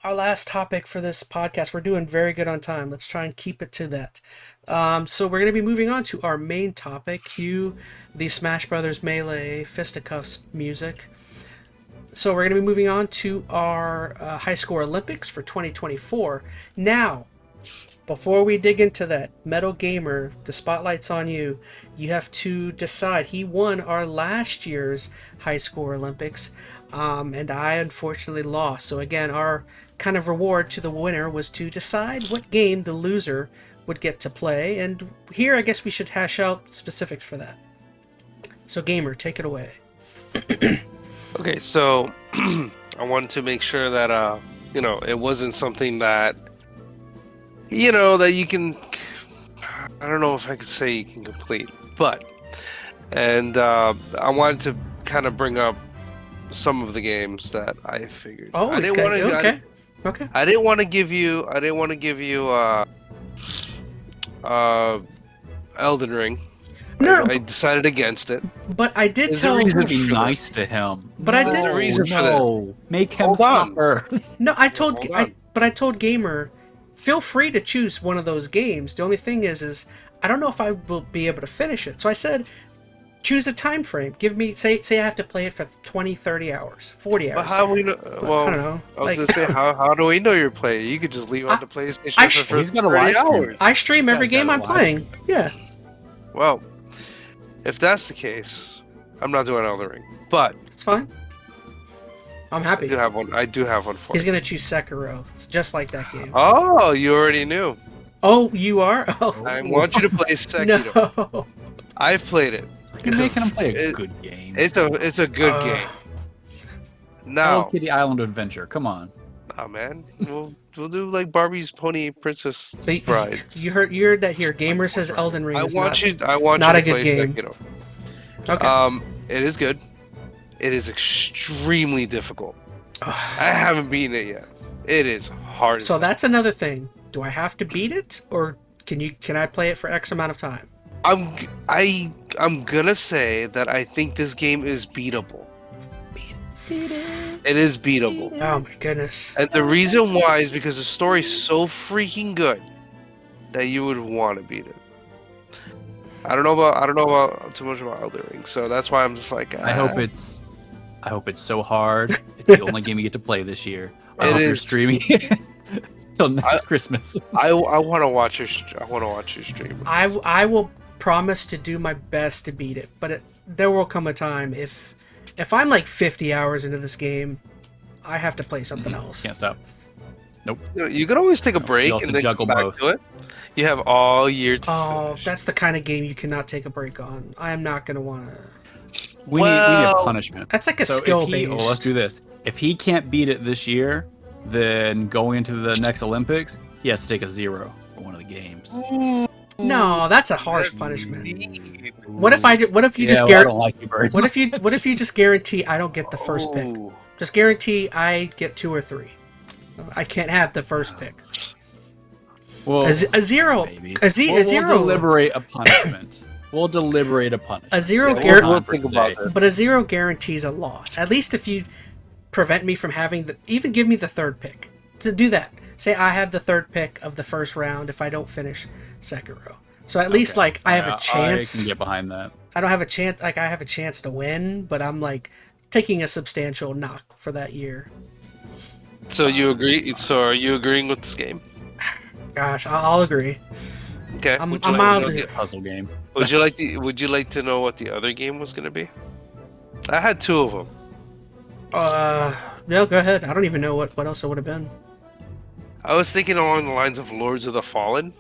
our last topic for this podcast. We're doing very good on time. Let's try and keep it to that. So we're going to be moving on to our main topic, cue the Smash Brothers Melee Fisticuffs music. So we're going to be moving on to our high score Olympics for 2024. Now, before we dig into that, Metal Gamer, the spotlight's on you. You have to decide. He won our last year's high score Olympics, and I unfortunately lost. So again, our kind of reward to the winner was to decide what game the loser would get to play. And here, I guess we should hash out specifics for that. So Gamer, take it away. Okay, so I wanted to make sure that it wasn't something that that you can. I don't know if I could say you can complete, but I wanted to kind of bring up some of the games that I figured. Oh, I didn't want to. Okay. Okay. I didn't want to give you. Elden Ring. No, I decided against it. but I did There's a tell. reason Be for nice to him. But I did- There's a reason for this. No, make him Hold on. suffer. No, I told. Hold on. But I told Gamer, feel free to choose one of those games. The only thing is I don't know if I will be able to finish it. So I said, choose a time frame. Give me say I have to play it for 20, 30 hours, 40 hours. But how we know? Well, I don't know. I was Like- gonna say, how do we know you're playing? You could just leave on the PlayStation I for He's got a 30 live stream. hours. I stream every He's got game a I'm live playing. Yeah. Well, if that's the case, I'm not doing Elden Ring, but It's fine. I'm I happy. do have one. I do have one for He's you. gonna choose Sekiro. It's just like that game. Oh, you already knew. Oh, you are? Oh. I want you to play Sekiro. No. I've played it. You're making him play a it- good game. It's a good game. Hello Now, Kitty Island Adventure. Come on. oh man, we'll do like Barbie's Pony Princess So Brides. you heard that here. Gamer says Elden Ring I is want not. I want not you a to good play game. Sekiro. Okay. It is good. It is extremely difficult. I haven't beaten it yet. It is hard. So as that's another thing. Do I have to beat it, or can I play it for X amount of time? I'm gonna say that I think this game is beatable. It is beatable, Oh my goodness. and the reason why is because the story's so freaking good that you would want to beat it. I don't know about too much about Elden Ring, so that's why I'm just like. I hope it's so hard. It's the only game you get to play this year. I It hope you're is. streaming till next Christmas. I want to watch your. I want to watch your stream. of this. I will promise to do my best to beat it, but there will come a time if I'm like 50 hours into this game, I have to play something else. Can't stop. You can always take a break also and then juggle come back both. to it. You have all year to Oh, finish. that's the kind of game you cannot take a break on. I am not gonna want to. We need a Well, punishment. That's like a So skill if he, based. well, let's do this. If he can't beat it this year, then going into the next Olympics, he has to take a 0 for one of the games. No, that's a harsh punishment. What if you just I guarantee? don't like you very What much. if you just guarantee I don't get the first pick? Ooh. Just guarantee I get 2 or 3. I can't have the first pick. Well, A zero. maybe. A We'll zero. deliberate a punishment. We'll deliberate a punishment. A zero We'll guar- time we'll for think about today. that. But a 0 guarantees a loss. At least if you prevent me from having even give me the 3rd pick. To do that. Say I have the 3rd pick of the first round if I don't finish Sekiro. So at least like I have a I chance. can get behind that. I don't have a chance. Like I have a chance to win, but I'm like taking a substantial knock for that year. So you agree? So are you agreeing with this game? Gosh, I'll agree. Okay. I'm Would you like to mildly- know Puzzle game. Would you like to know what the other game was gonna be? I had 2 of them. No, go ahead. I don't even know what else it would have been. I was thinking along the lines of Lords of the Fallen.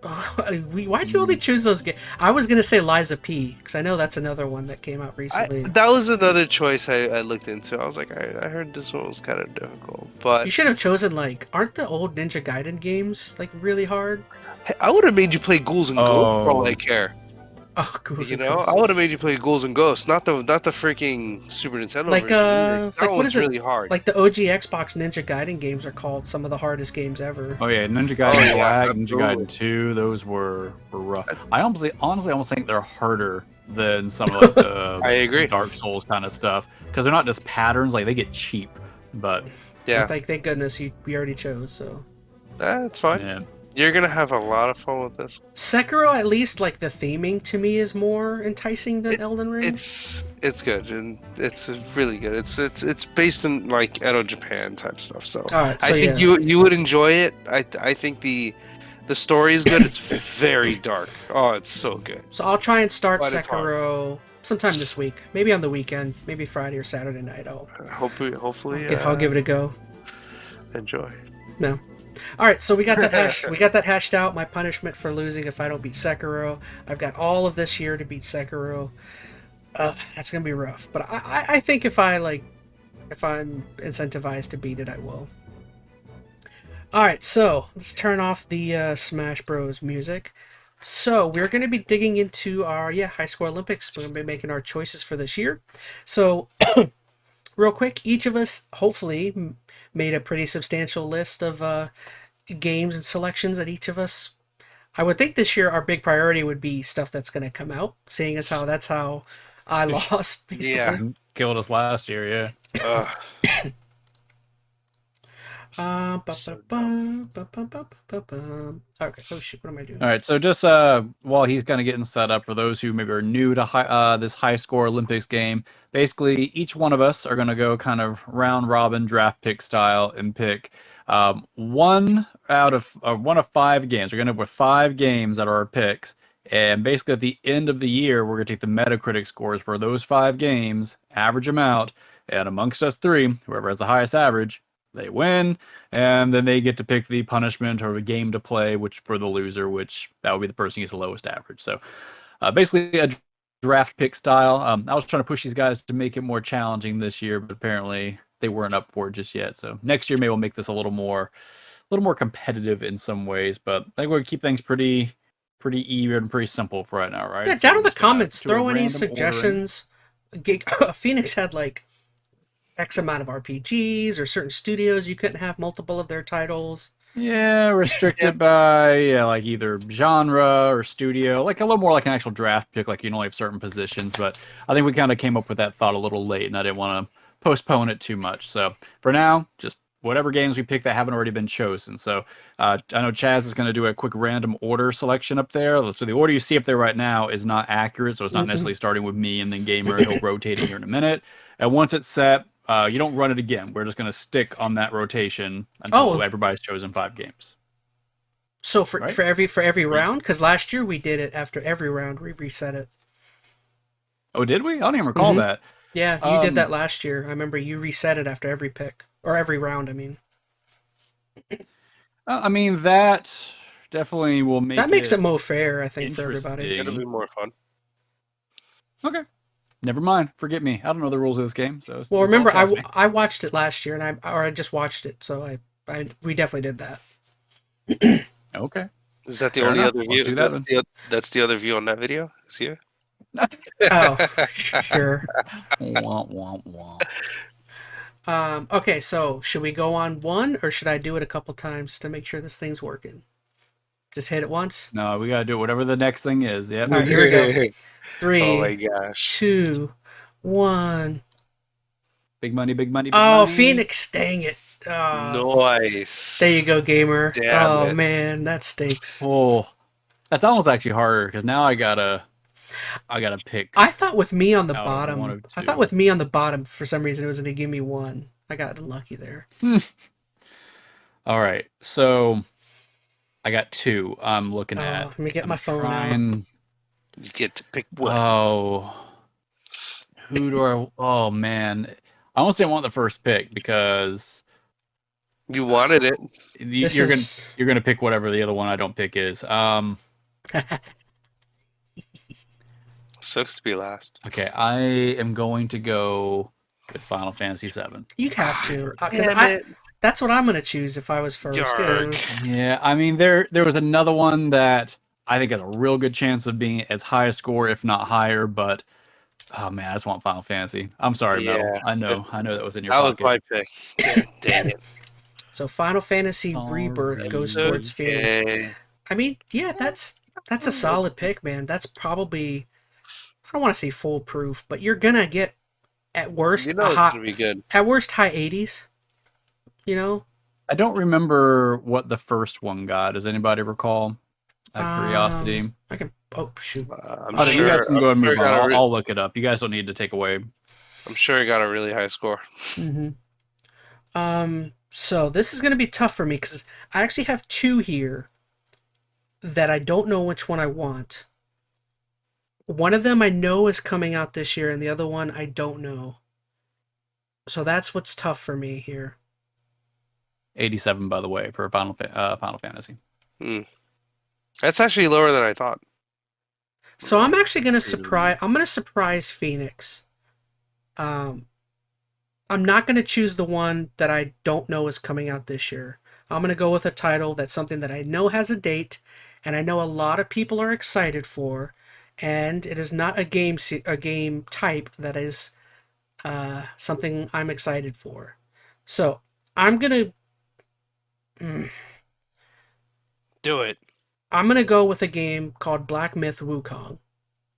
Why'd you only choose those games? I was gonna say Liza P because I know that's another one that came out recently. That was another choice I looked into. I was like, I heard this one was kind of difficult, but You should have chosen like, aren't the old Ninja Gaiden games like really hard? I would have made you play Ghouls and Ghosts for all Oh. I care. Oh, Ghouls You and know, Ghosts. I would have made you play Ghouls and Ghosts, not the freaking Super Nintendo Like, version. That like, what one's is it? really hard. Like the OG Xbox Ninja Gaiden games are called some of the hardest games ever. Oh yeah, Ninja Gaiden yeah, Black, Ninja absolutely. Gaiden 2, those were rough. I honestly almost think they're harder than some of like the I agree. Dark Souls kind of stuff because they're not just patterns, like they get cheap, but Yeah, Thank goodness we already chose. So that's fine. Yeah. You're gonna have a lot of fun with this. Sekiro, at least like the theming to me is more enticing than Elden Ring. It's good and it's really good. It's based in like Edo Japan type stuff. So All right, so I think yeah. you would enjoy it. I think the story is good. It's very dark. Oh, it's so good. So I'll try and start But it's hard. Sekiro sometime this week, maybe on the weekend, maybe Friday or Saturday night. Hopefully, I'll give it a go. enjoy. No. All right, so we got that hashed out. My punishment for losing if I don't beat Sekiro. I've got all of this year to beat Sekiro. That's gonna be rough, but I think if I'm incentivized to beat it, I will. All right, so let's turn off the Smash Bros. Music. So we're going to be digging into our high score Olympics. We're going to be making our choices for this year. So real quick, each of us hopefully made a pretty substantial list of games and selections that each of us. I would think this year our big priority would be stuff that's going to come out, seeing as how that's how I lost. Basically. Yeah. Killed us last year, yeah. So Okay. Oh shit! What am I doing? All right, so just while he's kind of getting set up, for those who maybe are new to this high score Olympics game, basically each one of us are going to go kind of round robin draft pick style and pick one of 5 games. We're going to have 5 games that are our picks, and basically at the end of the year, we're going to take the Metacritic scores for those 5 games, average them out, and amongst us 3, whoever has the highest average, they win, and then they get to pick the punishment or the game to play, which for the loser, which that would be the person who gets the lowest average. So basically a draft pick style. I was trying to push these guys to make it more challenging this year, but apparently they weren't up for it just yet. So next year maybe we'll make this a little more competitive in some ways, but I think we're gonna keep things pretty even, pretty simple for right now, right? Yeah, So down in the just gonna comments, do a throw any random ordering. suggestions. Phoenix had like X amount of RPGs or certain studios you couldn't have multiple of their titles. Yeah, restricted by like either genre or studio, like a little more like an actual draft pick, like you can only have certain positions. But I think we kind of came up with that thought a little late, and I didn't want to postpone it too much. So for now, just whatever games we pick that haven't already been chosen. So I know Chaz is going to do a quick random order selection up there. So the order you see up there right now is not accurate, so it's not necessarily starting with me and then Gamer. He'll rotate it here in a minute, and once it's set, you don't run it again. We're just going to stick on that rotation until everybody's chosen 5 games. So for every round, because last year we did it after every round. We reset it. Oh, did we? I don't even recall that. Yeah, you did that last year. I remember you reset it after every pick or every round. I mean, that definitely will make that makes it more fair. I think for everybody. interesting. it'll be more fun. Okay. Never mind. Forget me. I don't know the rules of this game. So Well, remember, I watched it last year, and I just watched it, so we definitely did that. Okay. Is that the Fair only enough. other Let's view? do that That's the other view on that video. Is you? Oh, sure. Wah, wah, wah. Okay, so should we go on one, or should I do it a couple times to make sure this thing's working? Just hit it once? No, we got to do whatever the next thing is. Yep. All right, here we go. 3, Oh my gosh. 2, 1. Big money, big money, big Oh, money. Phoenix, dang it. Nice. There you go, Gamer. Damn it. Man, that stinks. Oh, that's almost actually harder because now I gotta pick. I thought with me on the Out of bottom. one of I two. thought with me on the bottom, for some reason, it was going to give me 1. I got unlucky there. All right, so I got 2. I'm looking at. Let me get I'm my phone out. trying- You get to pick what? Oh, who do I? Oh man, I almost didn't want the first pick because You wanted it. you're gonna pick whatever the other one I don't pick is. Sucks to be last. Okay, I am going to go with Final Fantasy VII. You have to. Damn Because it. that's what I'm going to choose if I was first. Yarg. Yeah, I mean there was another one that I think has a real good chance of being as high a score, if not higher. But oh man, I just want Final Fantasy. I'm sorry, Yeah, Metal. I know that was in your That was pocket. my pick. Damn it. So Final Fantasy Rebirth goes towards Phoenix. Okay. I mean, yeah, that's a solid pick, man. That's probably, I don't want to say foolproof, but you're gonna get at worst You know it's gonna be good. at worst high 80s. you know. I don't remember what the first one got. Does anybody recall? Out of curiosity. I can. Oh shoot. I'm Okay, you guys sure. can go ahead and I'm move sure on. it got a I'll look it up. You guys don't need to take away. I'm sure it got a really high score. Mm-hmm. So this is gonna be tough for me because I actually have two here that I don't know which one I want. One of them I know is coming out this year, and the other one I don't know. So that's what's tough for me here. 87, by the way, for Final Fantasy. That's actually lower than I thought. So I'm actually gonna surprise. I'm gonna surprise Phoenix. Um, I'm not gonna choose the one that I don't know is coming out this year. I'm gonna go with a title that's something that I know has a date, and I know a lot of people are excited for, and it is not a game type that is something I'm excited for. So I'm gonna Do it. I'm gonna go with a game called Black Myth Wukong.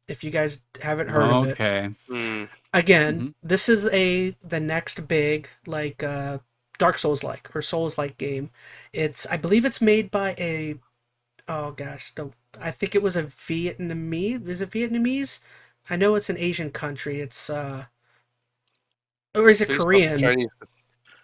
If you guys haven't heard of it, Okay. again, this is the next big like Dark Souls like or Souls like game. I believe it's made by a oh gosh, don't I think it was a Vietnamese. Is it Vietnamese? I know it's an Asian country. It's or is it Based off Korean? Chinese.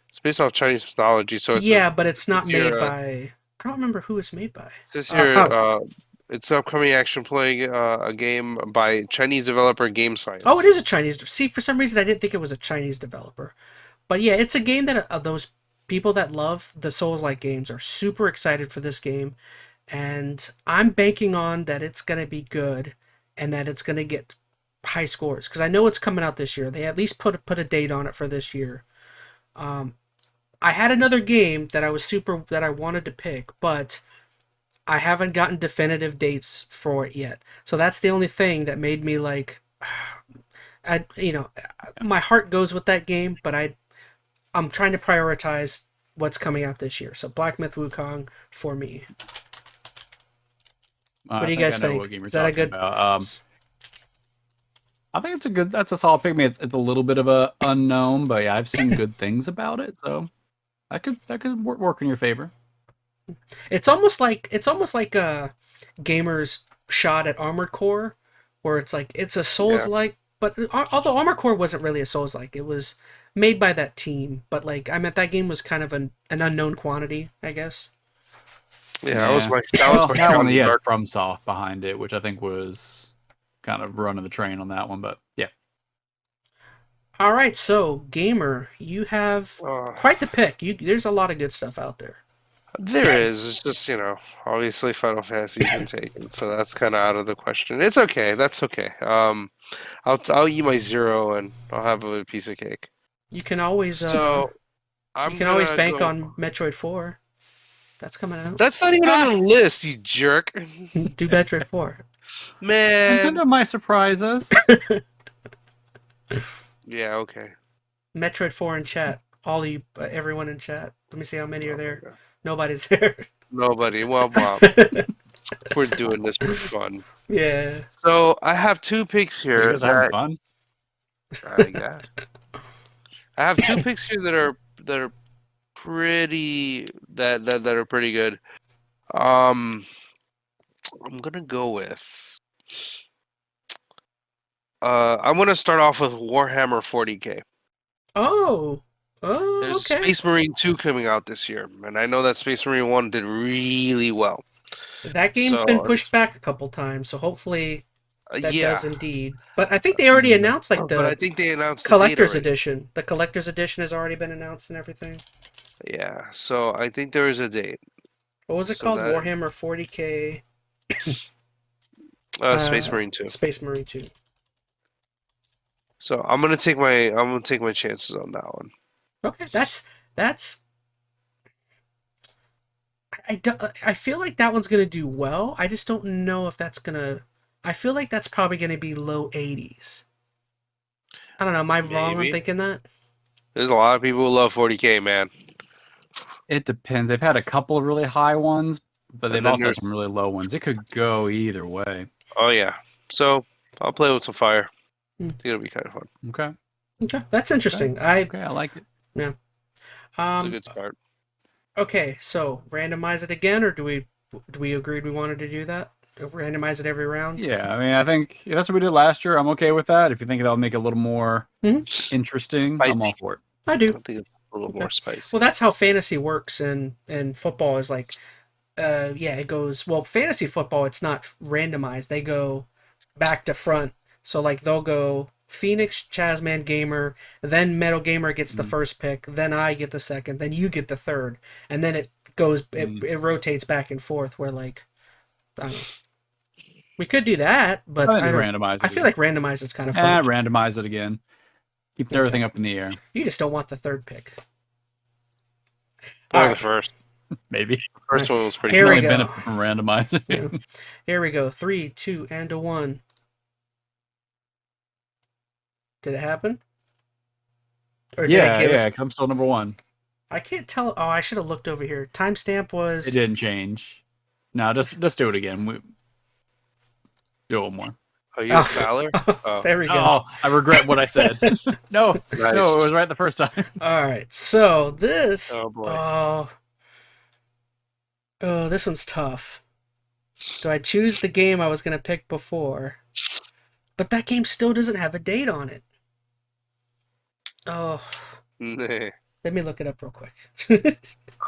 It's based off Chinese mythology, so it's Yeah, but it's not made here, by. I don't remember who it's made by. This here, it's upcoming action playing a game by Chinese developer Game Science. Oh, it is a Chinese. See, for some reason, I didn't think it was a Chinese developer. But yeah, it's a game that those people that love the Souls-like games are super excited for this game, and I'm banking on that it's gonna be good, and that it's gonna get high scores because I know it's coming out this year. They at least put a date on it for this year. I had another game that I wanted to pick, but I haven't gotten definitive dates for it yet. So that's the only thing that made me like, my heart goes with that game, but I'm trying to prioritize what's coming out this year. So Black Myth Wukong for me. What do you guys think? Is that a good? I think that's a solid pick. I mean, it's a little bit of a unknown, but yeah, I've seen good things about it, so that could work in your favor. It's almost like a gamer's shot at Armored Core, where it's like it's a Souls-like, but although Armored Core wasn't really a Souls-like, it was made by that team. But like, I meant that game was kind of an unknown quantity, I guess. Yeah, that was my that one. Yeah, FromSoft behind it, which I think was kind of running the train on that one. But yeah. All right, so gamer, you have quite the pick. There's a lot of good stuff out there. There is. It's just, obviously Final Fantasy's been taken, so that's kind of out of the question. It's okay. That's okay. I'll eat my 0 and I'll have a piece of cake. You can always always bank on Metroid 4. That's coming out. That's not even on the list, you jerk. Do Metroid 4. Man. Nintendo might surprise us. Yeah, okay. Metroid 4 in chat. All of you, everyone in chat. Let me see how many are there. Okay. Nobody's there. Nobody. Well, we're doing this for fun. Yeah. So I have 2 picks here. You guys having fun? I guess. I have 2 picks here that are pretty that are pretty good. I'm gonna go with. I'm gonna start off with Warhammer 40K. Oh. There's okay. Space Marine 2 coming out this year, and I know that Space Marine 1 did really well. That game's been pushed back a couple times, so hopefully that does indeed. But I think they already announced but I think they announced collector's edition. The collector's edition has already been announced and everything. Yeah, so I think there is a date. What was it called? Warhammer 40K. Space Marine 2. Space Marine 2. So I'm gonna take my chances on that one. Okay, that's. I feel like that one's gonna do well. I just don't know if that's gonna. I feel like that's probably gonna be low 80s. I don't know. Am I wrong on thinking that? There's a lot of people who love 40K, man. It depends. They've had a couple of really high ones, but they've also had some really low ones. It could go either way. Oh yeah. So I'll play with some fire. I think it'll be kind of fun. Okay. That's interesting. Okay, I like it. Yeah. It's a Um, good start. okay, so randomize it again, or do we agreed we wanted to do that? Randomize it every round. Yeah, I mean, I think that's what we did last year. I'm okay with that. If you think that'll make it a little more interesting, I'm all Spicy. for it. I I do. think it's a little Okay. more spicy. Well, that's how fantasy works, and football is like, yeah, it goes. Well, fantasy football, it's not randomized. They go back to front. So like they'll go Phoenix, ChazmaN, Gamer, then MetalGamer gets the Mm. first pick, then I get the second, then you get the third, and then it goes. It rotates back and forth. Where like, I don't know. We could do that, but I I think don't. randomize I it feel again. like randomized is kind of fun. Randomize it again. Keep Okay. everything up in the air. You just don't want the third pick. Or All the right. first. Maybe. First one was pretty Here Can we only go. benefit from randomizing. Yeah. Here we go. 3, 2, and a 1. Did it happen? Or did it give us? because I'm still number one. I can't tell. Oh, I should have looked over here. Timestamp was. It didn't change. No, just do it again. Do it one more. Oh, you Oh. a Fowler? Oh. There we go. Oh, I regret what I said. No, Nice. no, it was right the first time. All right. So this. Oh, boy. Oh, this one's tough. Do I choose the game I was gonna pick before? But that game still doesn't have a date on it. Oh, Nah. let me look it up real quick.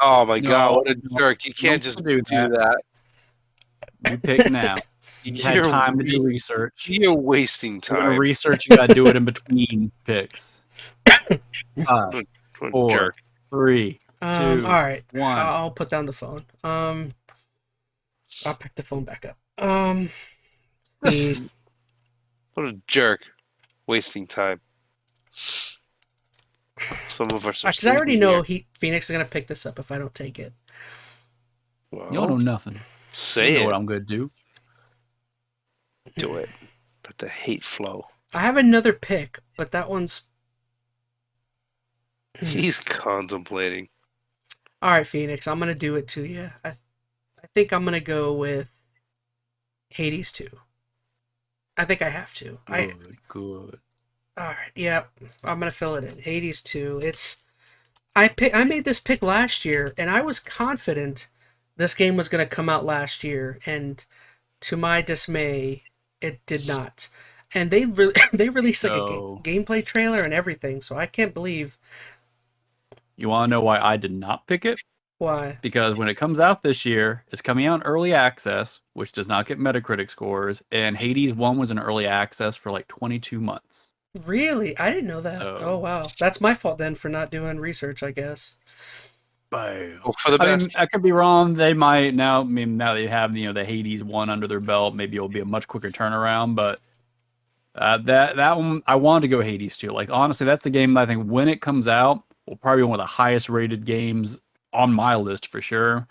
Oh my No, god, what a no, jerk. You can't don't just do do that. that. You pick now. You had time to do research. You're wasting If you're gonna time. research, you gotta do it in between picks. 5, What a 4, jerk. 3, All 2, right. 1. I'll put down the phone. I'll pick the phone back up. the- What a jerk. Wasting time. Some of us are Because I already sleeping know here. Phoenix is gonna pick this up if I don't take it. Well, You don't know nothing. say You know it. what I'm gonna do. Do it. Let the hate flow. I have another pick, but that one's He's contemplating. all right. Phoenix, I'm gonna do it to you. I think I'm gonna go with Hades 2. I think I have to. Good. All right. Yeah, I'm gonna fill it in. Hades 2. I made this pick last year, and I was confident this game was gonna come out last year, and to my dismay, it did not. And they they released like No. a gameplay trailer and everything, so I can't believe You want to know why I did not pick it? why. Because when it comes out this year, it's coming out in early access, which does not get Metacritic scores, and Hades 1 was in early access for like 22 months. Really? I didn't know that. Oh. Oh wow, that's my fault then for not doing research, I guess. Boom. Well, for the I mean, best. I could be wrong. They might now. I mean, now they have the Hades 1 under their belt. Maybe it'll be a much quicker turnaround. But that one, I wanted to go Hades 2. Like honestly, that's the game that I think when it comes out will probably be one of the highest rated games on my list for sure.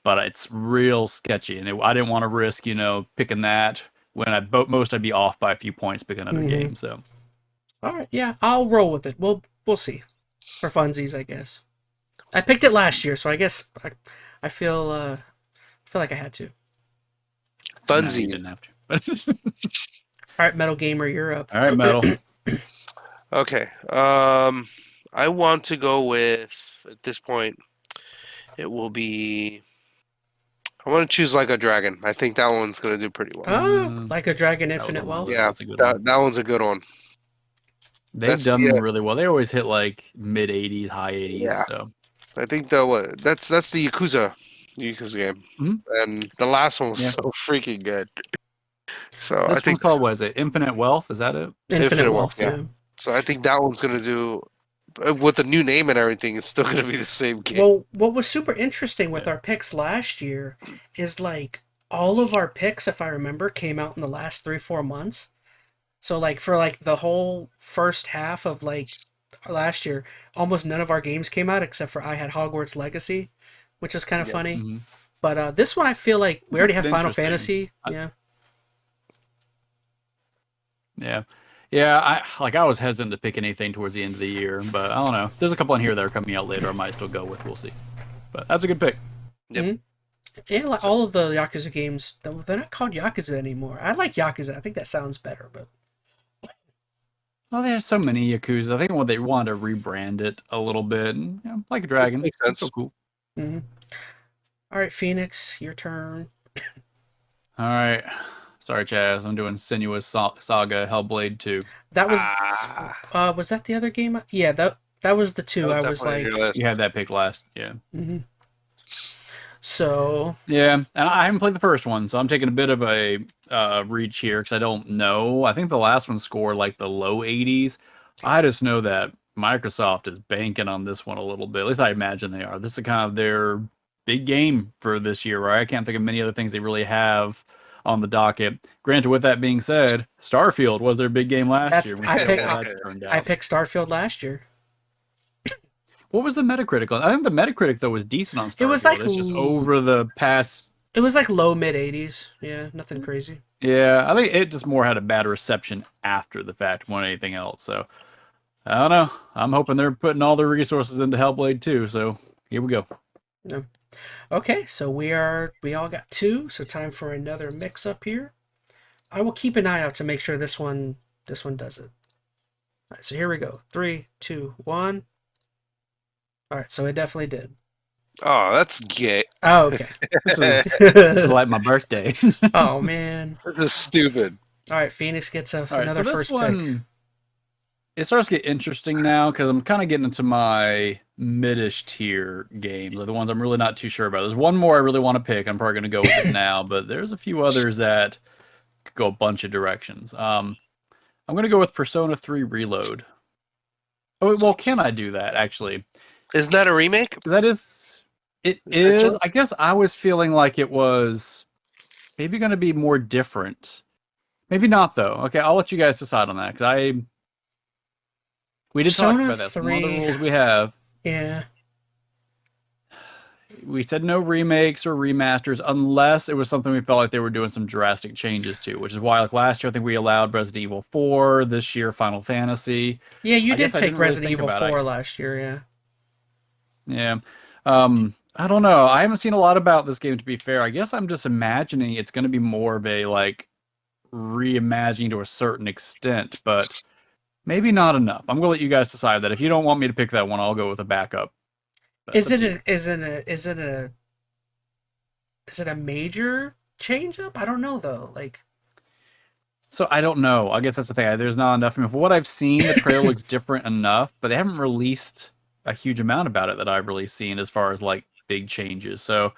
But it's real sketchy, and I didn't want to risk picking that when I'd be off by a few points picking another Mhm. game. So All right, yeah, I'll roll with it. We'll see for funsies, I guess. I picked it last year, so I guess I feel like I had to. no, you Funsies. didn't have to. All right, Metal Gamer, you're up. All right, Metal. Okay. I want to go with, at this point, it will be. I want to choose Like a Dragon. I think that one's going to do pretty well. Oh, Like a Dragon, That was Infinite on my Wealth. list. Yeah, That's a good one. that one's a good one. They've That's done the, really well. They always hit like mid 80s, high 80s. Yeah. So I think that's the Yakuza game, Mhm. and the last one was Yeah. so freaking good. So this I one's think called, what is it? Infinite Wealth? Is that it? Infinite Wealth. yeah. Yeah. so. I think that one's gonna do with the new name and everything. It's still gonna be the same game. Well, what was super interesting with our picks last year is like all of our picks, if I remember, came out in the last 3-4 months. So like for like the whole first half of like last year, almost none of our games came out except for I had Hogwarts Legacy, which was kind of funny. Mhm. But this one I feel like we already have Final Interesting. Fantasy. Yeah. Yeah. I was hesitant to pick anything towards the end of the year, but I don't know. There's a couple in here that are coming out later. I might still go with. We'll see. But that's a good pick. Yep. Yeah, like all of the Yakuza games, they're not called Yakuza anymore. I like Yakuza. I think that sounds better, but Well, there's so many Yakuza. I think what they want to rebrand it a little bit. And, like a dragon. Makes That's sense. so cool. Mm-hmm. All right, Phoenix, your turn. All right. Sorry, Chaz. I'm doing Sinuous Saga Hellblade 2. That was that the other game? Yeah, that was the That two was I was definitely like. your list. You had that pick last. Yeah. Mm-hmm. So Yeah, and I haven't played the first one, so I'm taking a bit of a reach here because I don't know. I think the last one scored like the low 80s. I just know that Microsoft is banking on this one a little bit. At least I imagine they are. This is kind of their big game for this year, right? I can't think of many other things they really have on the docket. Granted, with that being said, Starfield was their big game last year. We see how that's turned out. I picked Starfield last year. What was the Metacritic on? I think the Metacritic though was decent on Starfield. It was like it's just over the past. It was like low mid 80s. Yeah, nothing crazy. Yeah, I think it just more had a bad reception after the fact more than anything else. So I don't know. I'm hoping they're putting all their resources into Hellblade 2. So here we go. No. Okay, so we all got 2. So time for another mix up here. I will keep an eye out to make sure this one does it. All right, so here we go. 3, 2, 1. All right, so it definitely did. Oh, that's gay. Oh, okay. This is like my birthday. Oh man, This is stupid. All right, Phoenix gets another so first one, pick. It starts to get interesting now because I'm kind of getting into my mid-ish tier games, like the ones I'm really not too sure about. There's one more I really want to pick. I'm probably going to go with it now, but there's a few others that could go a bunch of directions. I'm going to go with Persona 3 Reload. Oh, well, can I do that, actually? Isn't that a remake? That is... It is. I guess I was feeling like it was maybe going to be more different. Maybe not, though. Okay, I'll let you guys decide on that, because we did talk about that. One of the rules we have. Yeah. We said no remakes or remasters unless it was something we felt like they were doing some drastic changes to, which is why like last year I think we allowed Resident Evil 4, this year Final Fantasy. Yeah, you did take Resident Evil 4 last year, yeah. Yeah. I don't know. I haven't seen a lot about this game, to be fair. I guess I'm just imagining it's going to be more of a like reimagining to a certain extent, but maybe not enough. I'm gonna let you guys decide that. If you don't want me to pick that one, I'll go with a backup. Is it a major change up? I don't know though. Like, so I don't know. I guess that's the thing. There's not enough. I mean, for what I've seen, the trailer looks different enough, but they haven't released a huge amount about it that I've really seen as far as like big changes. So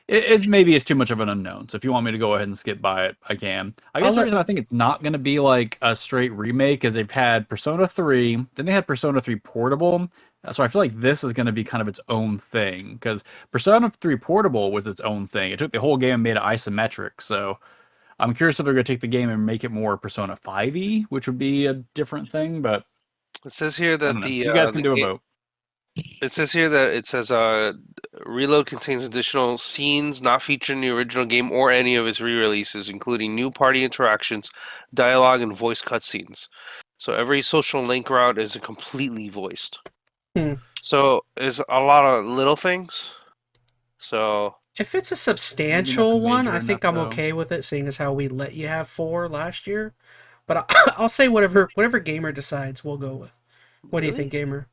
it maybe is too much of an unknown. So if you want me to go ahead and skip by it, I can. I guess the reason I think it's not going to be like a straight remake is they've had Persona 3, then they had Persona 3 Portable. So I feel like this is going to be kind of its own thing because Persona 3 Portable was its own thing. It took the whole game and made it isometric. So I'm curious if they're going to take the game and make it more Persona 5e, which would be a different thing. But it says here that you guys can do a vote. It says here that it says Reload contains additional scenes not featured in the original game or any of its re-releases, including new party interactions, dialogue, and voice cutscenes. So every social link route is completely voiced. So there's a lot of little things. So if it's a substantial one, I think I'm okay with it, seeing as how we let you have 4 last year. But I'll say whatever Gamer decides, we'll go with. What do you think, Gamer?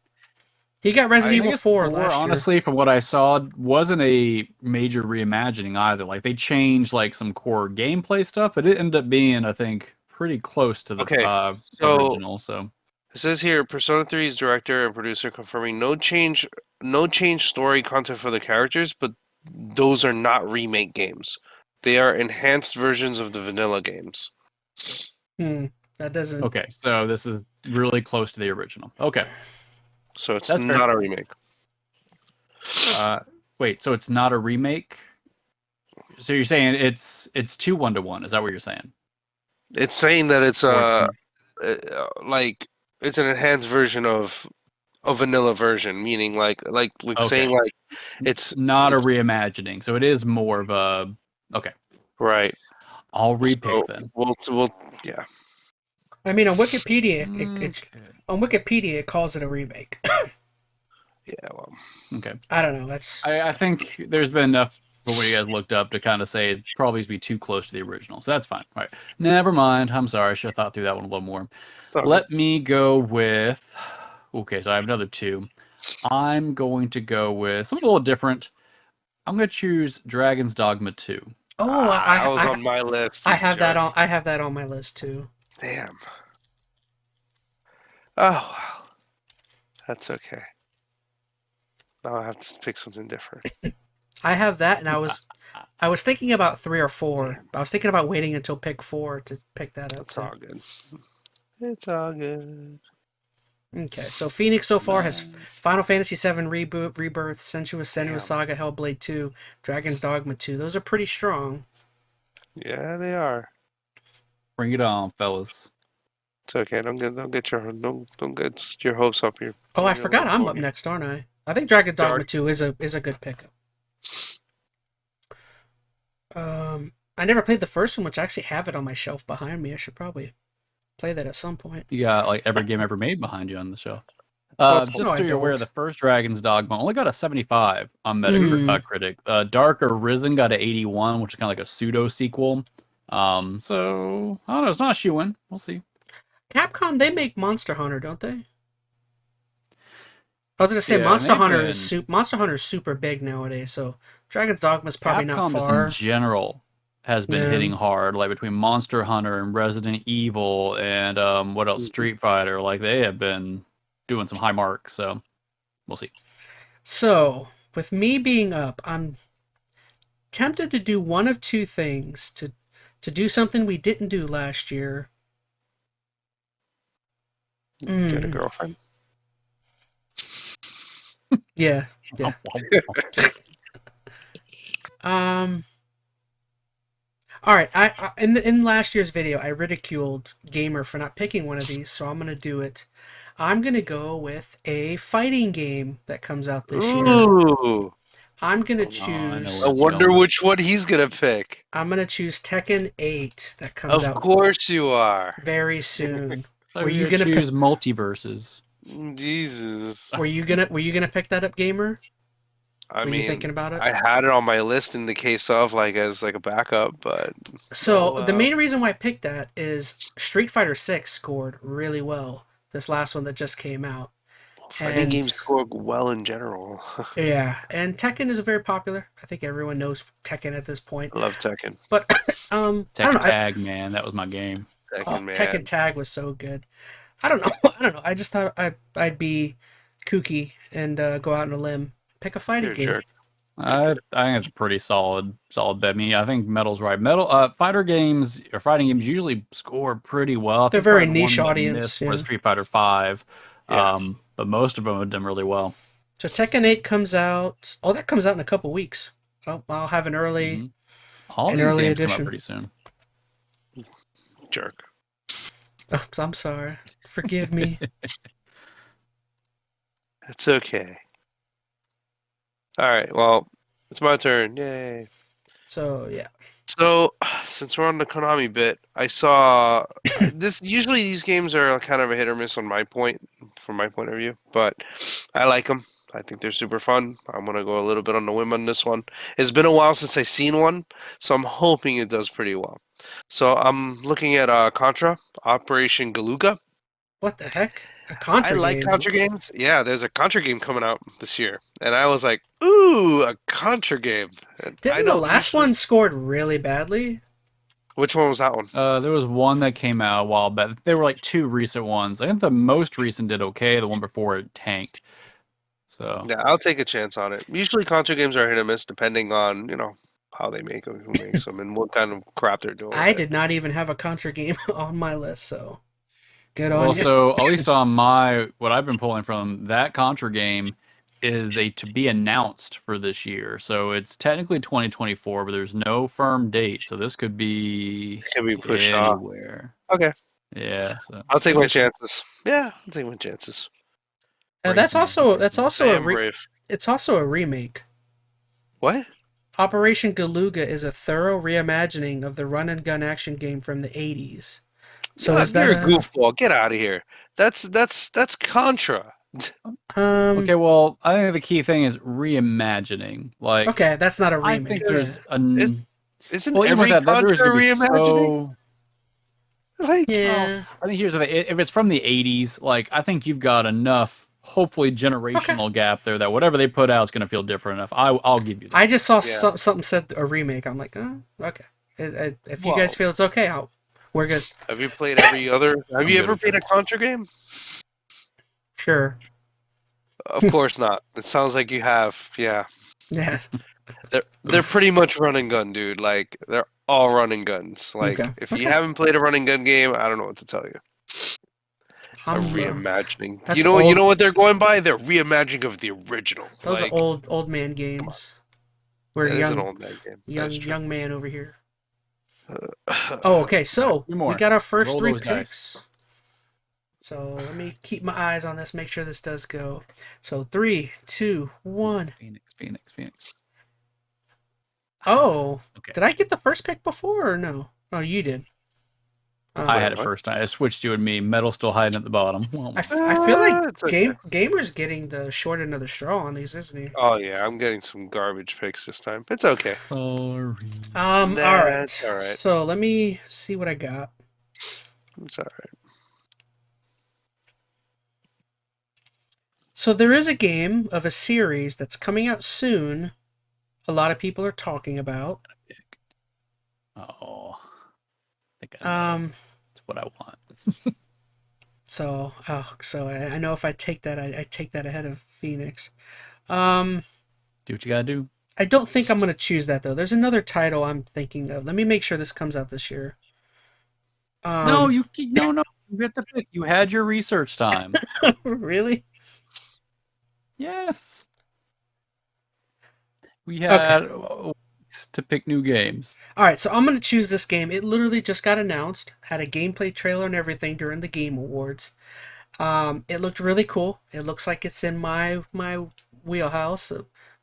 He got Resident Evil 4 last year. Honestly, from what I saw, wasn't a major reimagining either. Like they changed like some core gameplay stuff, but it ended up being, I think, pretty close to the original. So it says here, Persona 3's director and producer confirming no change story content for the characters, but those are not remake games. They are enhanced versions of the vanilla games. That doesn't. Okay, so this is really close to the original. Okay. So it's not a remake. Wait, so it's not a remake? So you're saying it's 2 1-to-1? Is that what you're saying? It's saying that it's like it's an enhanced version of a vanilla version, meaning like saying like it's not a reimagining. So it is more of a okay. Right. I'll repick then. We'll yeah. I mean, on Wikipedia, it calls it a remake. Yeah, well, okay. I don't know. I think there's been enough for what you guys looked up to kind of say it probably used to be too close to the original. So that's fine. All right. Never mind. I'm sorry. I should have thought through that one a little more. Let me go with... Okay, so I have another 2. I'm going to go with something a little different. I'm going to choose Dragon's Dogma 2. Oh, that was on my list. I have that on. I have that on my list too. Damn. Oh, well. That's okay. Now I have to pick something different. I have that, and I was thinking about 3 or 4. Damn. I was thinking about waiting until pick 4 to pick that up. It's all good. It's all good. Okay, so Phoenix so far has Final Fantasy VII Rebirth, Sensuous Saga, Hellblade 2, Dragon's Dogma 2. Those are pretty strong. Yeah, they are. Bring it on, fellas. It's okay. Don't get your hopes up here. Oh, I forgot I'm up next, aren't I? I think Dragon's Dogma 2 is a good pickup. I never played the first one, which I actually have it on my shelf behind me. I should probably play that at some point. You got like every game ever made behind you on the shelf. Just no, so you're aware, the first Dragon's Dogma only got a 75 on Metacritic. Dark Arisen got an 81, which is kind of like a pseudo sequel. So I don't know. It's not a shoe-in. We'll see. Capcom, they make Monster Hunter, don't they? I was gonna say Yeah, Monster Hunter is super big nowadays, so Dragon's Dogma is probably not Capcom far. in general has been hitting hard, like between Monster Hunter and Resident Evil and what else? Street Fighter. Like they have been doing some high marks, so we'll see. So with me being up, I'm tempted to do one of 2 things to do something we didn't do last year. Get a girlfriend. Yeah. All right. I in last year's video, I ridiculed Gamer for not picking one of these, so I'm gonna do it. I'm gonna go with a fighting game that comes out this year. Ooh. I'm gonna choose. I wonder which one he's gonna pick. I'm gonna choose Tekken 8 that comes out. Of course you are. Very soon. Were you gonna choose multiverses? Jesus. Were you gonna pick that up, Gamer? I Were mean, you thinking about it? I had it on my list in the case of as a backup, but so the main reason why I picked that is Street Fighter 6 scored really well. This last one that just came out. Fighting games score well in general. Yeah, and Tekken is very popular. I think everyone knows Tekken at this point. I love Tekken. But Tekken Tag, man, that was my game. Tekken Tag was so good. I don't know. I just thought I'd be kooky and go out on a limb, pick a fighting game. Sure. I think it's a pretty solid bet. I think Metal's right. Fighter games or fighting games usually score pretty well. They're very niche audience. For Street Fighter 5, but most of them have done really well. So Tekken 8 comes out. Oh, that comes out in a couple weeks. Oh, I'll have an early, All an these early games come edition. out pretty soon. Jerk. Oh, I'm sorry. Forgive me. It's okay. All right, well, it's my turn. Yay. So, yeah. So, since we're on the Konami bit, I saw this. Usually, these games are kind of a hit or miss from my point of view, but I like them. I think they're super fun. I'm gonna go a little bit on the whim on this one. It's been a while since I've seen one, so I'm hoping it does pretty well. So I'm looking at Contra, Operation Galuga. What the heck? A Contra game? I like Contra games. Yeah, there's a Contra game coming out this year, and I was like, "Ooh, a Contra game!" Didn't the last one scored really badly? Which one was that one? There was one that came out a while back. There were like 2 recent ones. I think the most recent did okay. The one before it tanked. So yeah, I'll take a chance on it. Usually, Contra games are hit or miss depending on how they make them, who makes them, and what kind of crap they're doing. I did not even have a Contra game on my list, so good on you. Also, at least on what I've been pulling from, that Contra game is to be announced for this year. So it's technically 2024, but there's no firm date. So this could be pushed anywhere. Okay. Yeah. So I'll take my chances. Yeah, I'll take my chances. That's also brave. It's also a remake. What? Operation Galuga is a thorough reimagining of the run-and-gun action game from the 80s. So you're a goofball. Get out of here. That's Contra. Okay, well, I think the key thing is reimagining. Like, Okay, that's not a I remake. think Yeah. there's a Isn't well, even with every that, there is Contra going to be reimagining? so. Like, Well, Yeah. I think here's the thing: if it's from the '80s, like I think you've got enough, hopefully, Okay. generational gap there that whatever they put out is going to feel different enough. I'll give you that. I just saw yeah. something said a remake. I'm like, oh, okay. If you guys Well, feel it's okay, we're good. have you played every other? Have I'm you good ever with played that. a Contra game? Sure. Of course not. It sounds like you have. Yeah. Yeah. They're pretty much run and gun, dude. Like they're all run and guns. Like Okay. if you Okay. haven't played a run and gun game, I don't know what to tell you. A I'm. reimagining. That's You know what? You old. know what they're going by? They're reimagining of the original. Those are Like, old man games. We're that is an old man game. That's true. young man over here. Oh, okay. So Two more. we got our first Roll 3 those picks. dice. So let me keep my eyes on this. Make sure this does go. So 3, 2, 1. Phoenix. Oh, Okay. did I get the first pick before or no? Oh, you did. I had it what? first. I switched you and me. Metal still hiding at the bottom. I feel like It's okay. Gamer's getting the short end of the straw on these, isn't he? Oh yeah, I'm getting some garbage picks this time. It's okay. Sorry. All right. It's all right. So let me see what I got. It's all right. So there is a game of a series that's coming out soon. A lot of people are talking about. Oh, I think I know. That's what I want. So I know if I take that, I take that ahead of Phoenix. Do what you gotta do. I don't think I'm gonna choose that though. There's another title I'm thinking of. Let me make sure this comes out this year. No, you no. You get the pick. You had your research time. Really? Yes. We had weeks to pick new games. All right, so I'm gonna choose this game. It literally just got announced, had a gameplay trailer and everything during the Game Awards. It looked really cool. It looks like it's in my wheelhouse.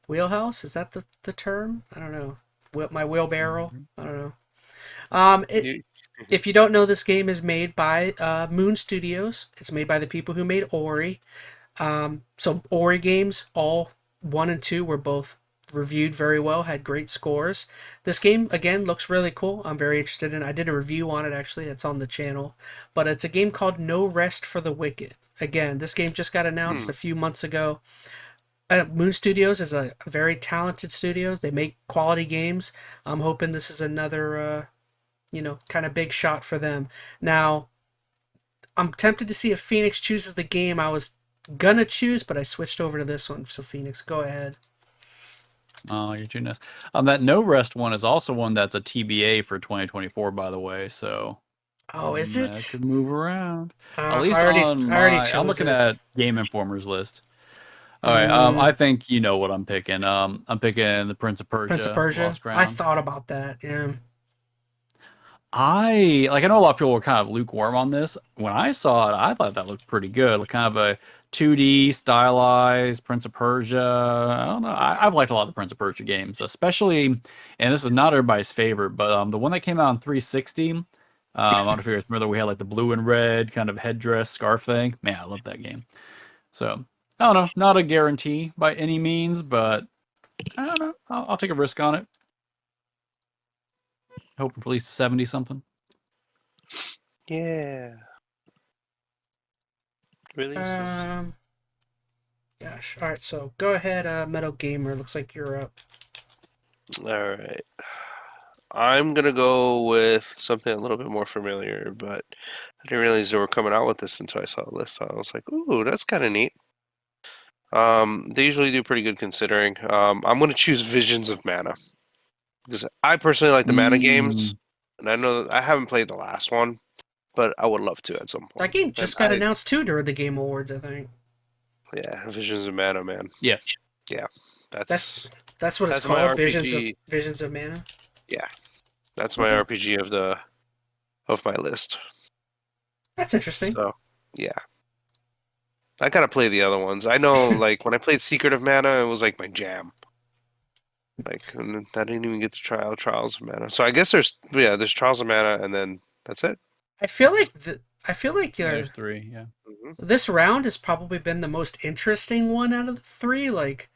Wheelhouse, is that the term? I don't know. My wheelbarrow. I don't know. If you don't know, this game is made by Moon Studios. It's made by the people who made Ori. So Ori games, all 1 and 2 were both reviewed very well, had great scores. This game again looks really cool. I'm very interested in it. I did a review on it actually. It's on the channel. But it's a game called No Rest for the Wicked. Again, this game just got announced a few months ago. Moon Studios is a very talented studio. They make quality games. I'm hoping this is another kind of big shot for them. Now, I'm tempted to see if Phoenix chooses the game I was gonna choose, but I switched over to this one. So Phoenix, go ahead. Oh, you're too nice. That No Rest one is also one that's a TBA for 2024, by the way. So Oh, is that it? could move around. At I least already on chose I'm looking it. at Game Informer's list. All right, I think you know what I'm picking. I'm picking the Prince of Persia. Prince of Persia. Lost Crown. I thought about that. Yeah. I know a lot of people were kind of lukewarm on this. When I saw it, I thought that looked pretty good. Like kind of a 2D stylized Prince of Persia. I don't know. I've liked a lot of the Prince of Persia games, especially, and this is not everybody's favorite, but the one that came out on 360. I don't know if you guys remember, we had like the blue and red kind of headdress scarf thing. Man, I love that game. So I don't know, not a guarantee by any means, but I don't know. I'll take a risk on it. Hoping for at least 70 something. Yeah. Releases. Gosh. All right. So go ahead, MetalGamer. Looks like you're up. All right. I'm gonna go with something a little bit more familiar, but I didn't realize they were coming out with this until I saw the list. I was like, "Ooh, that's kind of neat." They usually do pretty good considering. I'm gonna choose Visions of Mana because I personally like the Mana games, and I know I haven't played the last one, but I would love to at some point. That game just got announced too during the Game Awards, I think. Yeah, Visions of Mana, man. Yeah. That's what it's my called. RPG. Visions of Mana. Yeah, that's my RPG of my list. That's interesting. So yeah, I gotta play the other ones. I know, like when I played Secret of Mana, it was like my jam. Like, and I didn't even get to try out Trials of Mana. So I guess there's Trials of Mana, and then that's it. I feel like There's 3, yeah. Mm-hmm. this round has probably been the most interesting one out of the three. Like,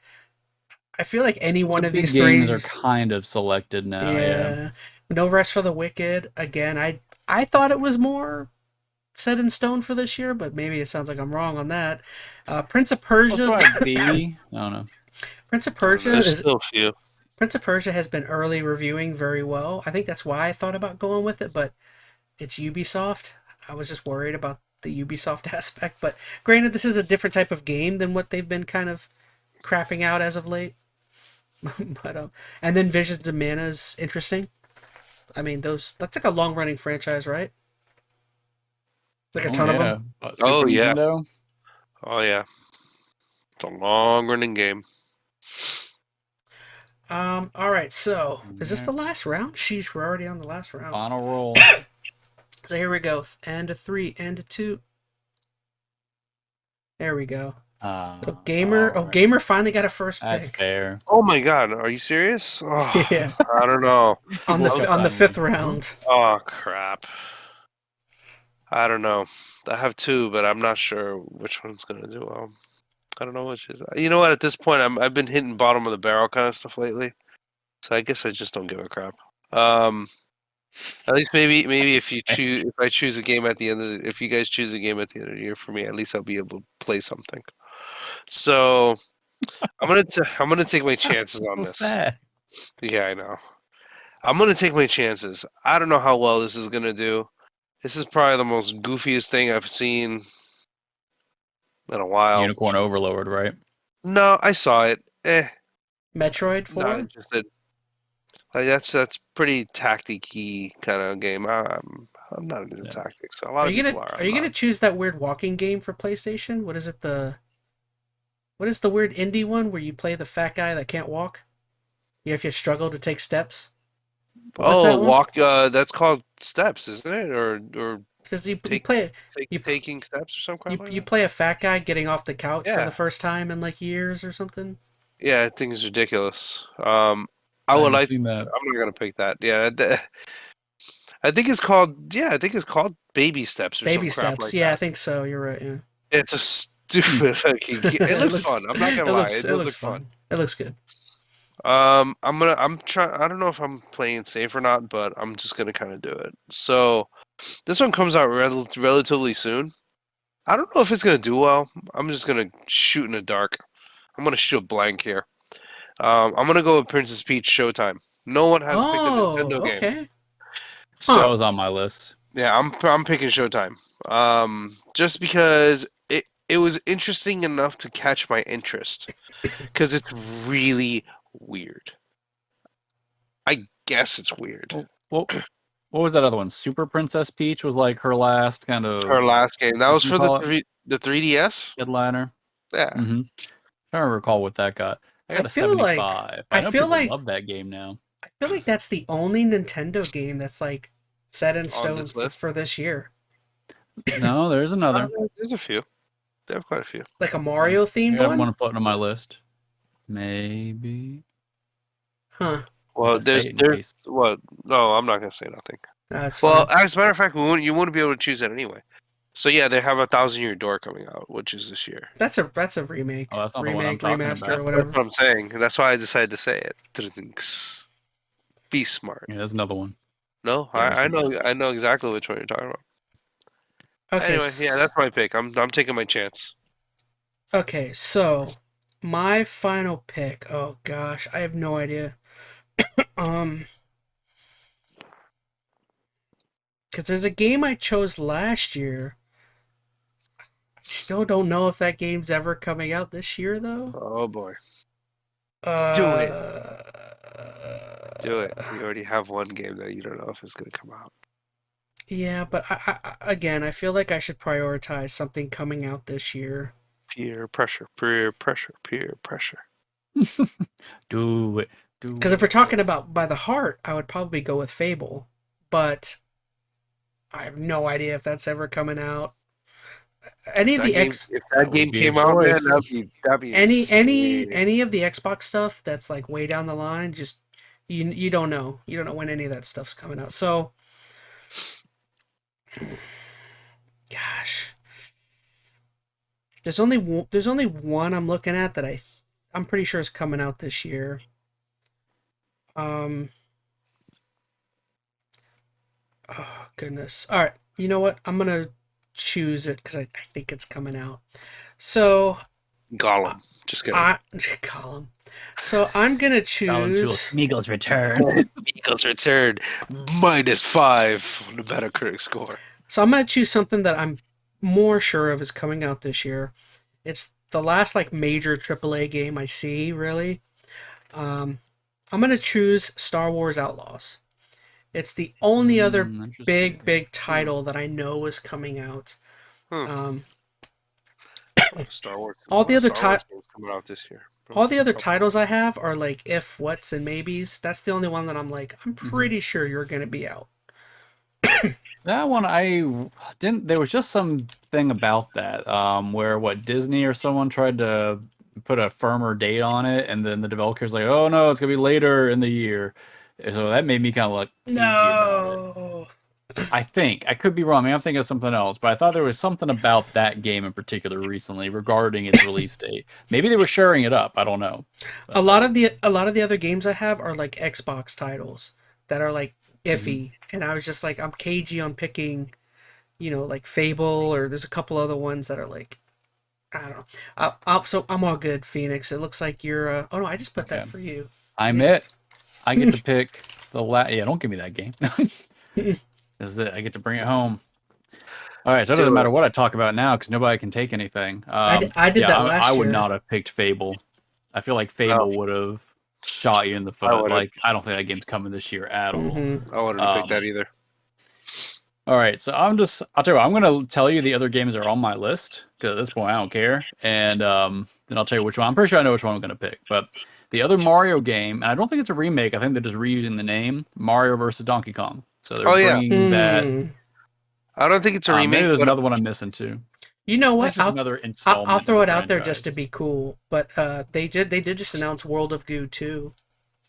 I feel like any one The of big these games three, are kind of selected now. Yeah. yeah. No Rest for the Wicked. Again, I thought it was more set in stone for this year, but maybe it sounds like I'm wrong on that. Prince of What's Persia. right, B? I don't know. Prince of I don't know, Persia there's is still a few. Prince of Persia has been early reviewing very well. I think that's why I thought about going with it, but it's Ubisoft. I was just worried about the Ubisoft aspect, but granted, this is a different type of game than what they've been kind of crapping out as of late. but and then Visions of Mana is interesting. I mean, that's like a long running franchise, right? Like a Oh ton of them. yeah. Oh, Super yeah. Nintendo? Oh yeah, it's a long running game. All right. So, is this Yeah. the last round? Sheesh, we're already on the last round. Final roll. So here we go. And a 3, and a 2. There we go. Gamer. Oh, Alright. Gamer finally got a first That's pick. fair. Oh my God, are you serious? Oh, Yeah. I don't know. On People kept the that fifth one. round. Oh crap. I don't know. I have two, but I'm not sure which one's gonna do well. I don't know which is. You know what? At this point, I've been hitting bottom of the barrel kind of stuff lately, so I guess I just don't give a crap. At least maybe if I choose a game at the end of if you guys choose a game at the end of the year for me, at least I'll be able to play something. So I'm gonna take my chances on What's this. that? Yeah, I know. I'm gonna take my chances. I don't know how well this is gonna do. This is probably the most goofiest thing I've seen in a while. Unicorn Overlord, right? No, I saw it. Metroid Not 4. interested. Like that's pretty tacticy kind of game. I'm not into Yeah. tactics. A lot of people are. Are I'm you gonna not. choose that weird walking game for PlayStation? What is the weird indie one where you play the fat guy that can't walk? You have to struggle to take steps. What was that one? Walk. That's called steps, isn't it? Or Because you take play you taking steps or some crap like you that. play a fat guy getting off the couch for Yeah. the first time in like years or something. Yeah, I think it's ridiculous. I I would haven't like. seen that. I'm not gonna pick that. Yeah, I think it's called. Yeah, I think it's called Baby Steps or some Baby crap steps. like Yeah, I that. think so. You're right. Yeah. It's a stupid looking. It looks fun. I'm not gonna lie. It It does looks look fun. fun. It looks good. I'm trying. I don't know if I'm playing safe or not, but I'm just gonna kind of do it. So this one comes out relatively soon. I don't know if it's gonna do well. I'm just gonna shoot in the dark. I'm gonna shoot a blank here. I'm gonna go with Princess Peach Showtime. No one has picked a Oh, Nintendo game, okay. That so was on my list. yeah, I'm picking Showtime. Just because it was interesting enough to catch my interest, because it's really weird. I guess it's weird. What was that other one? Super Princess Peach was like her last kind of Her last game. That was for call it? the 3DS. Headliner. Yeah. Mm-hmm. Trying to recall what that got. I got I a feel like 75. I I know feel people like love that game now. I feel like that's the only Nintendo game that's like set in On stone this list? for this year. No, there's another. There's a few. They have quite a few. Like a Mario I themed got one? one floating on my list. Maybe. Huh. Well, Let's say it in there's case. what? No, I'm not gonna say nothing. That's Well, fine. as a matter of fact, you wouldn't be able to choose that anyway. So yeah, they have 1,000 Year Door coming out, which is this year. That's a remake. Oh, that's not the one I'm talking Remaster, about. or whatever. That's what I'm saying. That's why I decided to say it. Be smart. Yeah, there's another one. No, Yeah, I there's know exactly which one you're talking about. Okay. Anyway, yeah, that's my pick. I'm taking my chance. Okay, so my final pick. Oh gosh, I have no idea. Um, because there's a game I chose last year. I still don't know if that game's ever coming out this year though. Oh boy, Do do it. You already have one game that you don't know if it's gonna come out. Yeah, but again, I feel like I should prioritize something coming out this year. Peer pressure, peer pressure, peer pressure. Do it. Do Because if we're it. talking about by the heart, I would probably go with Fable, but I have no idea if that's ever coming out. Any of the If that That game would be a came out, man, choice. that'd be insane. any of the Xbox stuff that's like way down the line, just you don't know. You don't know when any of that stuff's coming out. So gosh. there's only one I'm looking at that I'm pretty sure is coming out this year. Oh goodness. All right. You know what? I'm gonna choose it because I think it's coming out. So Gollum. Just kidding. I call him. So I'm gonna choose. Smeagol's return. Smeagol's return. -5 on the Metacritic score. So I'm gonna choose something that I'm more sure of is coming out this year. It's the last like major AAA game I see really. I'm gonna choose Star Wars Outlaws. It's the only other big title that I know is coming out. Star Wars. All the other titles coming out this year. All the other titles I have are like if, whats, and maybes. That's the only one that I'm like, I'm pretty sure you're gonna be out. That one I didn't. There was just something about that where Disney or someone tried to put a firmer date on it, and then the developers like, oh no, it's gonna be later in the year. So that made me kind of like no. I think I could be wrong. I'm thinking of something else, but I thought there was something about that game in particular recently regarding its release date. Maybe they were sharing it up. I don't know. But, a lot of the other games I have are like Xbox titles that are like iffy, and I was just like, I'm cagey on picking, like Fable, or there's a couple other ones that are like, I don't know. So I'm all good, Phoenix. It looks like you're. Oh no, I just put that for you. I'm it. I get to pick the last. Yeah, don't give me that game. This is it. I get to bring it home. All right, so it doesn't matter what I talk about now because nobody can take anything. I did that last year. I would not have picked Fable. I feel like Fable would have shot you in the foot. I don't think that game's coming this year at all. I wouldn't have picked that either. All right, so I'll tell you what, I'm going to tell you the other games that are on my list because at this point I don't care, and then I'll tell you which one. I'm pretty sure I know which one I'm going to pick, but the other Mario game, and I don't think it's a remake. I think they're just reusing the name Mario versus Donkey Kong. So they're bringing that. I don't think it's a remake. Maybe there's another one I'm missing too. You know what? Another installment. I'll throw it out there just to be cool. But they did just announce World of Goo 2.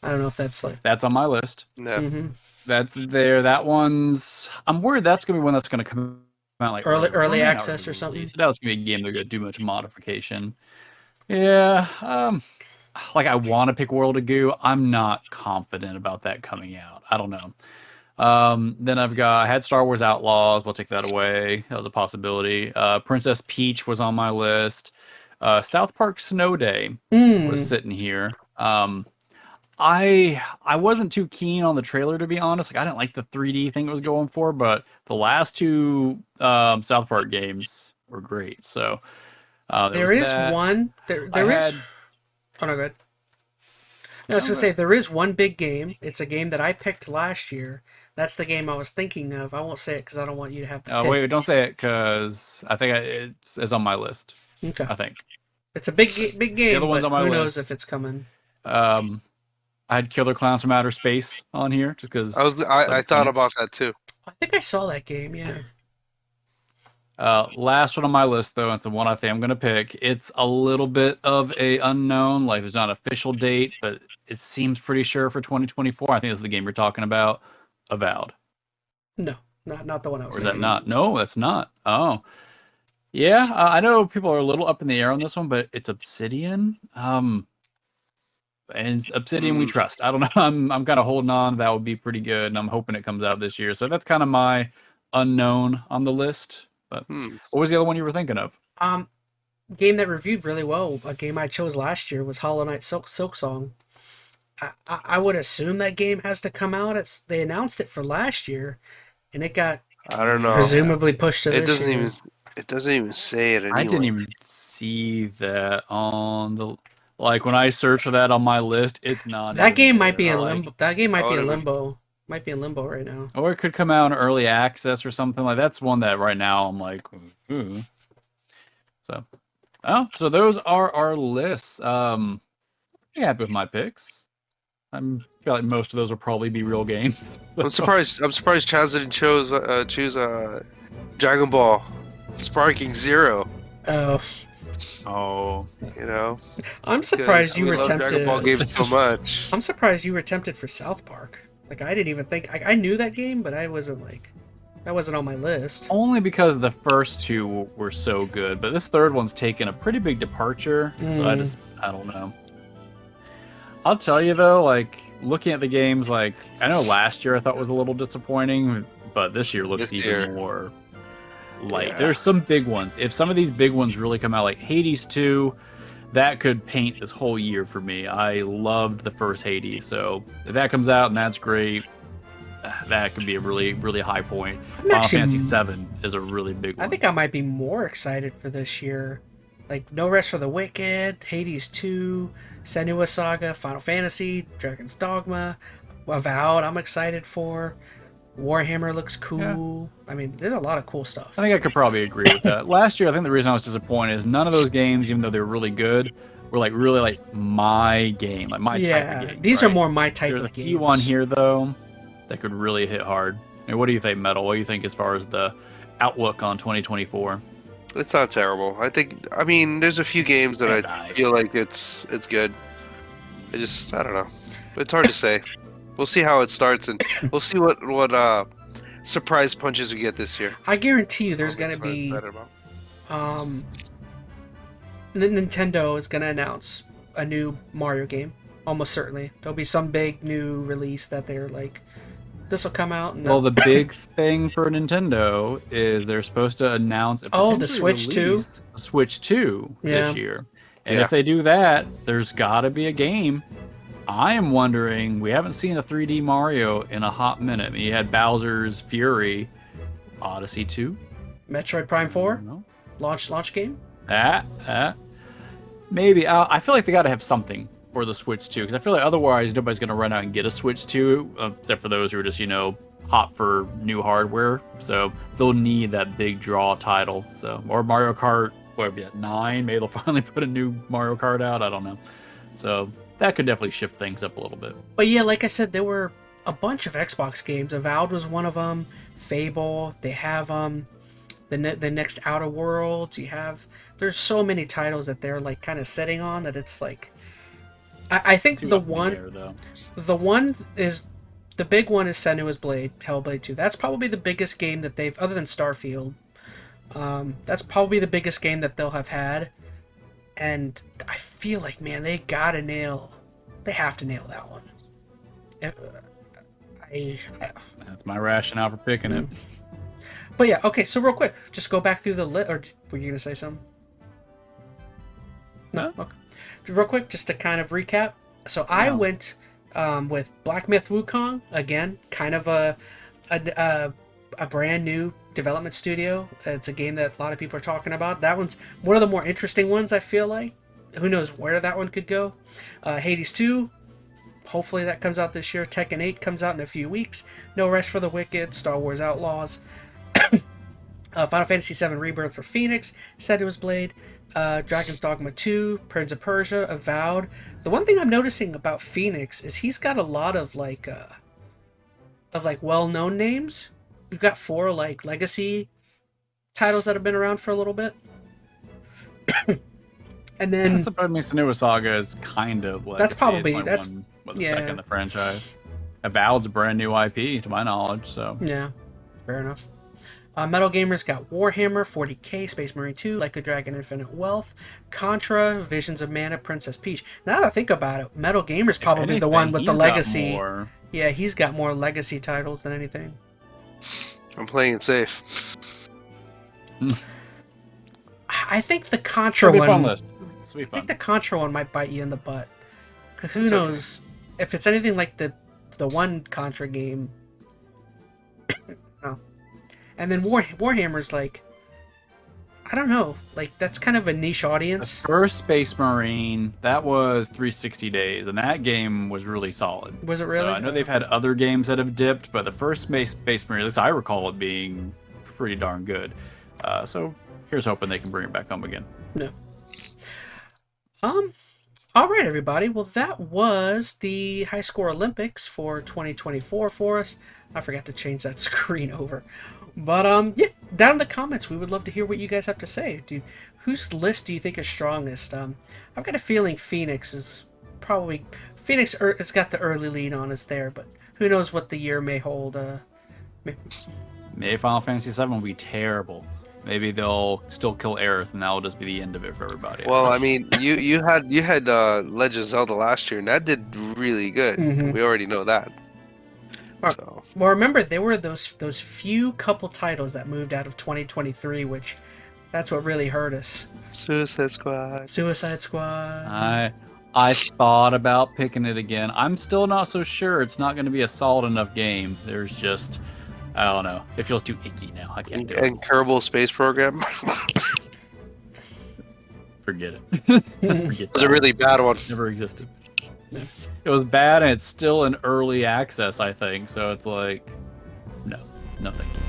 I don't know if that's like. That's on my list. No. That's there. That one's. I'm worried that's gonna be one that's gonna come out like early access or something. So that's gonna be a game they're gonna do much modification. Yeah. Like I want to pick World of Goo. I'm not confident about that coming out. I don't know. Then I had Star Wars Outlaws. We'll take that away. That was a possibility. Princess Peach was on my list. South Park Snow Day was sitting here. I wasn't too keen on the trailer, to be honest. Like I didn't like the 3D thing it was going for, but the last two South Park games were great. So there is one. There is. Oh no, good. No, I was gonna say there is one big game. It's a game that I picked last year. That's the game I was thinking of. I won't say it because I don't want you to have to. Oh wait, don't say it because I think it's on my list. Okay. I think it's a big game. The other one's on my list. Who knows if it's coming? I had Killer Clowns from Outer Space on here just because I thought about that too. I think I saw that game. Yeah. Last one on my list though, it's the one I think I'm gonna pick. It's a little bit of a unknown. Like there's not an official date, but it seems pretty sure for 2024. I think this is the game you're talking about. Avowed. No, not the one I was. Or is that not? No, that's not. Oh, yeah. I know people are a little up in the air on this one, but it's Obsidian. And it's Obsidian we trust. I don't know. I'm kind of holding on. That would be pretty good, and I'm hoping it comes out this year. So that's kind of my unknown on the list. But what was the other one you were thinking of? Game that reviewed really well. A game I chose last year was Hollow Knight Silksong. I would assume that game has to come out. They announced it for last year, and it got I don't know presumably pushed to this year. It doesn't even say it anyway. I didn't even see that on the when I search for that on my list. It's not. That game might be in limbo. That game might be in limbo. Might be in limbo right now. Or it could come out in early access or something like that's one that right now I'm like, ooh. So those are our lists. Yeah, happy with my picks. I feel like most of those will probably be real games. I'm surprised ChazmaN didn't choose Dragon Ball Sparking Zero. Oh. You know. I'm surprised you were tempted. Dragon Ball games so much. I'm surprised you were tempted for South Park. Like I didn't even think I knew that game, but I wasn't like. That wasn't on my list. Only because the first two were so good, but this third one's taken a pretty big departure. So I don't know. I'll tell you though, like looking at the games, like I know last year I thought was a little disappointing, but this year looks even more light. Yeah. There's some big ones. If some of these big ones really come out, like Hades 2, that could paint this whole year for me. I loved the first Hades, so if that comes out and that's great, that could be a really, really high point. Final Fantasy 7 is a really big one. I think I might be more excited for this year. Like No Rest for the Wicked, Hades 2, Senua Saga, Final Fantasy, Dragon's Dogma, Avowed I'm excited for. Warhammer looks cool. Yeah. I mean, there's a lot of cool stuff. I think I could probably agree with that. Last year, I think the reason I was disappointed is none of those games, even though they were really good, were like really like my game, like my type of game. These are more my type There's of games. There's a few on here though that could really hit hard. I mean, what do you think, Metal? What do you think as far as the outlook on 2024? It's not terrible. I mean, there's a few games that I feel like it's good. I don't know. It's hard to say. We'll see how it starts, and we'll see what surprise punches we get this year. I guarantee you, there's gonna be Nintendo is gonna announce a new Mario game. Almost certainly, there'll be some big new release that they're like, this will come out. And well, the big thing for Nintendo is they're supposed to announce the Switch 2? Switch 2 this year. And if they do that, there's got to be a game. I am wondering, we haven't seen a 3D Mario in a hot minute. I mean, you had Bowser's Fury, Odyssey 2, Metroid Prime 4, launch game. Maybe. I feel like they got to have something for the Switch 2, because I feel like otherwise nobody's going to run out and get a Switch 2, except for those who are just, hot for new hardware. So they'll need that big draw title. So, or Mario Kart, what, 9? Maybe they'll finally put a new Mario Kart out. I don't know. So that could definitely shift things up a little bit. But yeah, like I said, there were a bunch of Xbox games. Avowed was one of them. Fable. They have the next Outer Worlds. There's so many titles that they're like kind of sitting on that it's like. I think the big one is Senua's Blade, Hellblade 2. That's probably the biggest game that they've, other than Starfield. That's probably the biggest game that they'll have had. And I feel like, man, they have to nail that one. That's my rationale for picking it. But yeah, okay, so real quick, just go back through the list, or were you going to say something? No? Okay. Real quick, just to kind of recap. So I went with Black Myth Wukong, again, kind of a brand new development studio. It's a game that a lot of people are talking about. That one's one of the more interesting ones, I feel like. Who knows where that one could go. Hades 2, hopefully that comes out this year. Tekken 8 comes out in a few weeks. No Rest for the Wicked, Star Wars Outlaws. Final Fantasy 7 Rebirth for Phoenix, Senua's Blade, Dragon's Dogma 2, Prince of Persia, Avowed. The one thing I'm noticing about Phoenix is he's got a lot of well-known names. We've got 4 like legacy titles that have been around for a little bit. And then Senua Saga is kind of legacy. That's probably the second in the franchise. Avowed's a brand new IP to my knowledge, so yeah, fair enough. MetalGamer's got Warhammer, 40K, Space Marine 2, Like a Dragon, Infinite Wealth, Contra, Visions of Mana, Princess Peach. Now that I think about it, MetalGamer's probably the one with the legacy. Yeah, he's got more legacy titles than anything. I'm playing it safe. I think the Contra one. Fun list. I think the Contra one might bite you in the butt. Who knows if it's anything like the one Contra game. No. And then Warhammer's like, I don't know, like that's kind of a niche audience. The first Space Marine, that was 360 days, and that game was really solid. Was it really? So I know they've had other games that have dipped, but the first Space Marine, at least I recall it being pretty darn good. So here's hoping they can bring it back home again. No. All right, everybody. Well, that was the High Score Olympics for 2024 for us. I forgot to change that screen over. But yeah, down in the comments, we would love to hear what you guys have to say. Whose list do you think is strongest? I've got a feeling Phoenix has got the early lead on us there, but who knows what the year may hold. Maybe Final Fantasy VII will be terrible. Maybe they'll still kill Aerith, and that will just be the end of it for everybody. Well, I mean, you had Legend of Zelda last year, and that did really good. Mhm. We already know that. Well, So Well, remember there were those few couple titles that moved out of 2023, which that's what really hurt us. Suicide Squad. Suicide Squad. I thought about picking it again. I'm still not so sure. It's not going to be a solid enough game. There's just, I don't know. It feels too icky now. I can't do it. And Kerbal Space Program. Forget it. Just forget It was a really bad one. Never existed. Yeah. It was bad, and it's still in early access, I think. So it's like, no, thank you.